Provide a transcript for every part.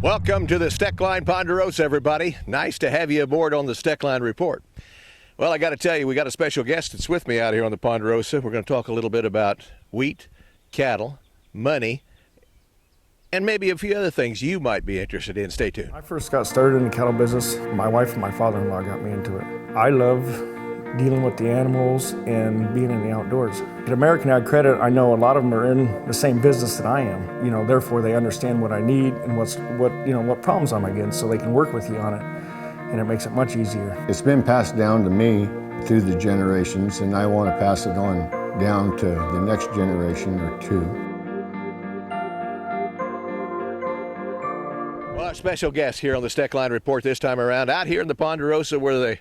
Welcome to the Steckline Ponderosa, everybody. Nice to have you aboard on the Steckline Report. Well, I got to tell you, we got a special guest that's with me out here on the Ponderosa. We're going to talk a little bit about wheat, cattle, money, and maybe a few other things you might be interested in. Stay tuned. I first got started in the cattle business. My wife and my father-in-law got me into it. I love dealing with the animals and being in the outdoors. At American Ag Credit, I know a lot of them are in the same business that I am. Therefore they understand what I need and what problems I'm against, so they can work with you on it, and it makes it much easier. It's been passed down to me through the generations, and I want to pass it on down to the next generation or two. Well, our special guest here on the Steckline Report this time around, out here in the Ponderosa where the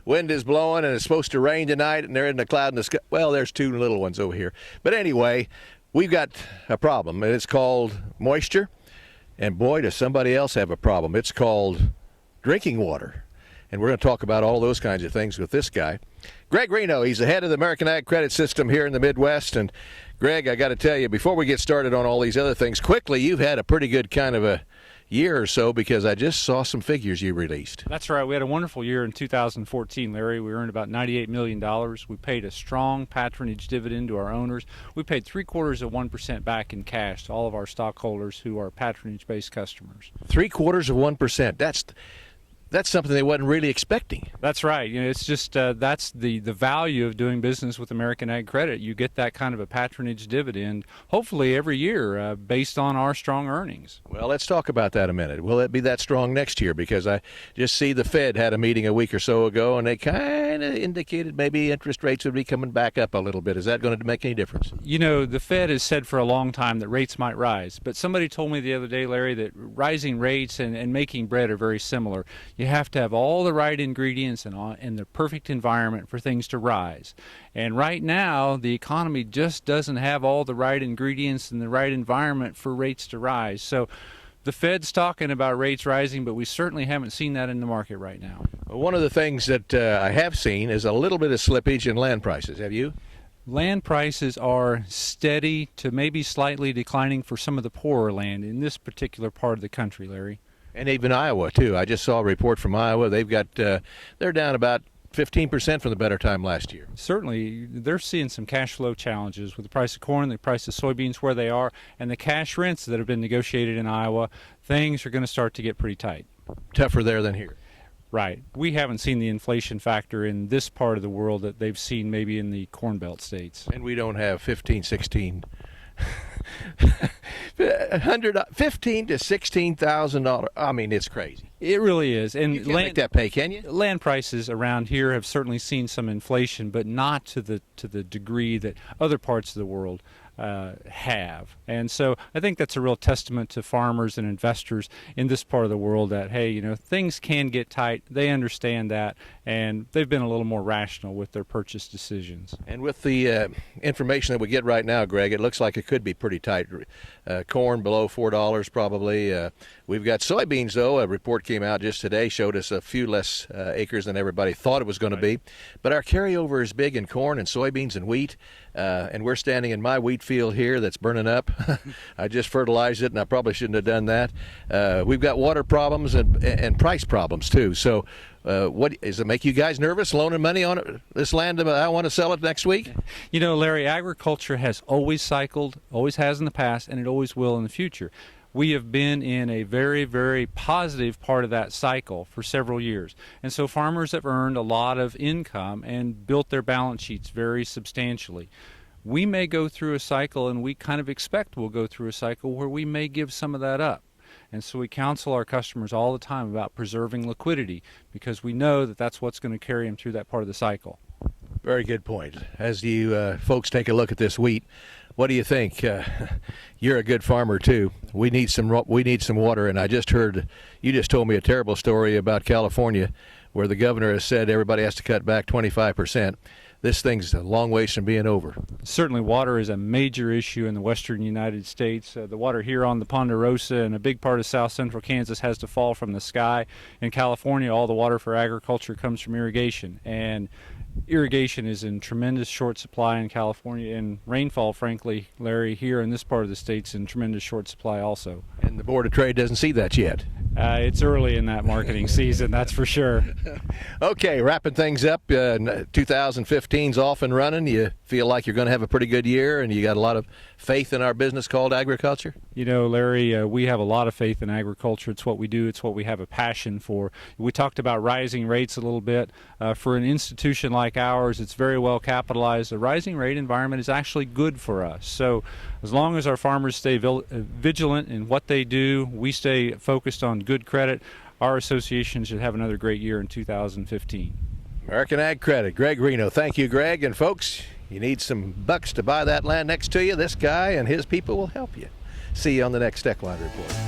wind is blowing and it's supposed to rain tonight, and they're in the cloud in the sky. Well, there's two little ones over here. But anyway, we've got a problem, and it's called moisture. And boy, does somebody else have a problem. It's called drinking water. And we're going to talk about all those kinds of things with this guy. Greg Reno, he's the head of the American Ag Credit System here in the Midwest. And Greg, I got to tell you, before we get started on all these other things, quickly, you've had a pretty good kind of a year or so, because I just saw some figures you released. That's right. We had a wonderful year in 2014, Larry. We earned about $98 million. We paid a strong patronage dividend to our owners. We paid 0.75% back in cash to all of our stockholders who are patronage-based customers. 0.75%. That's something they wasn't really expecting. That's right. It's just that's the value of doing business with American Ag Credit. You get that kind of a patronage dividend, hopefully every year, based on our strong earnings. Well, let's talk about that a minute. Will it be that strong next year? Because I just see the Fed had a meeting a week or so ago, and they kind of indicated maybe interest rates would be coming back up a little bit. Is that going to make any difference? The Fed has said for a long time that rates might rise. But somebody told me the other day, Larry, that rising rates and making bread are very similar. You have to have all the right ingredients and the perfect environment for things to rise. And right now, the economy just doesn't have all the right ingredients and the right environment for rates to rise. So the Fed's talking about rates rising, but we certainly haven't seen that in the market right now. One of the things that I have seen is a little bit of slippage in land prices. Have you? Land prices are steady to maybe slightly declining for some of the poorer land in this particular part of the country, Larry. And even Iowa, too. I just saw a report from Iowa. They've got, they're down about 15% from the better time last year. Certainly, they're seeing some cash flow challenges with the price of corn, the price of soybeans where they are, and the cash rents that have been negotiated in Iowa. Things are going to start to get pretty tight. Tougher there than here. Right. We haven't seen the inflation factor in this part of the world that they've seen maybe in the Corn Belt states. And we don't have 16 $15,000 to $16,000. I mean, it's crazy. It really is. And you can't make that pay, can you? Land prices around here have certainly seen some inflation, but not to the degree that other parts of the world have. And so I think that's a real testament to farmers and investors in this part of the world that, hey, things can get tight. They understand that, and they've been a little more rational with their purchase decisions. And with the information that we get right now, Greg, it looks like it could be pretty tight. Corn below $4 probably. We've got soybeans, though. A report came out just today, showed us a few less acres than everybody thought it was going to be. But our carryover is big in corn and soybeans and wheat. And we're standing in my wheat field here that's burning up. I just fertilized it, and I probably shouldn't have done that. We've got water problems and price problems, too. So what does it make you guys nervous, loaning money on it, this land? I want to sell it next week? Larry, agriculture has always cycled, always has in the past, and it always will in the future. We have been in a very, very positive part of that cycle for several years. And so farmers have earned a lot of income and built their balance sheets very substantially. We may go through a cycle, and we kind of expect we'll go through a cycle where we may give some of that up. And so we counsel our customers all the time about preserving liquidity, because we know that that's what's going to carry them through that part of the cycle. Very good point. As you folks take a look at this wheat, what do you think? You're a good farmer too. We need some water, and I just heard you just told me a terrible story about California, where the governor has said everybody has to cut back 25%. This thing's a long ways from being over. Certainly water is a major issue in the western United States. The water here on the Ponderosa and a big part of south central Kansas has to fall from the sky. In California, all the water for agriculture comes from irrigation. And irrigation is in tremendous short supply in California, and rainfall, frankly, Larry, here in this part of the state's in tremendous short supply also. And the Board of Trade doesn't see that yet. It's early in that marketing season, that's for sure. Okay, wrapping things up, 2015's off and running. You feel like you're going to have a pretty good year, and you got a lot of faith in our business called agriculture? You know, Larry, we have a lot of faith in agriculture. It's what we do. It's what we have a passion for. We talked about rising rates a little bit. For an institution like ours, it's very well capitalized. The rising rate environment is actually good for us. So as long as our farmers stay vigilant in what they do, we stay focused on good credit, our association should have another great year in 2015. American Ag Credit, Greg Reno. Thank you, Greg. And folks, you need some bucks to buy that land next to you. This guy and his people will help you. See you on the next Steckline Report.